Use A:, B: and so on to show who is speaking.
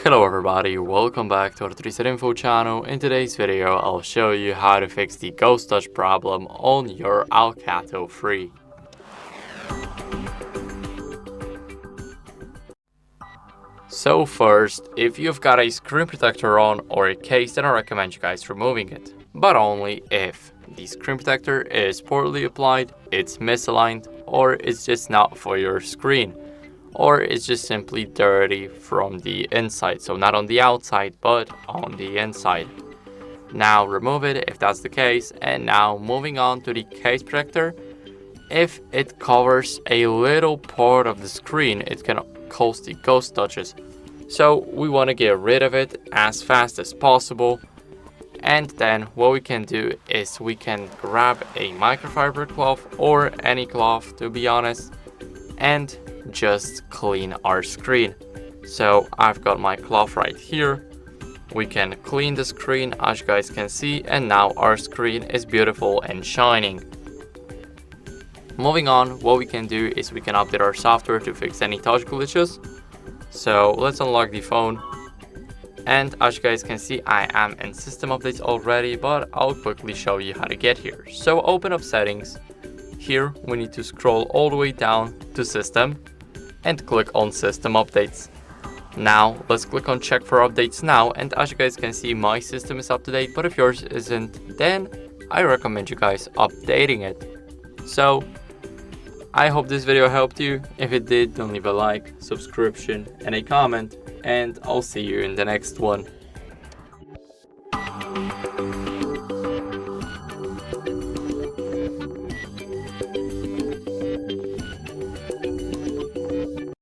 A: Hello everybody, welcome back to HardReset.Info channel. In today's video, I'll show you how to fix the ghost touch problem on your ALCATEL 3. So first, if you've got a screen protector on or a case, then I recommend you guys removing it. But only if the screen protector is poorly applied, it's misaligned, or it's just not for your screen. Or it's just simply dirty from the inside, so not on the outside but on the inside. Now remove it if that's the case, and now moving on to the case protector. If it covers a little part of the screen, it can cause the ghost touches, so we want to get rid of it as fast as possible. And then what we can do is we can grab a microfiber cloth or any cloth, to be honest, and just clean our screen. So I've got my cloth right here. We can clean the screen, as you guys can see, and now our screen is beautiful and shining. Moving on, what we can do is we can update our software to fix any touch glitches. So let's unlock the phone, and as you guys can see, I am in system updates already, but I'll quickly show you how to get here. So open up settings. Here we need to scroll all the way down to system and click on system updates. Now let's click on check for updates now, and as you guys can see, my system is up to date, but if yours isn't, then I recommend you guys updating it. So I hope this video helped you. If it did, don't leave a like, subscription and a comment, and I'll see you in the next one.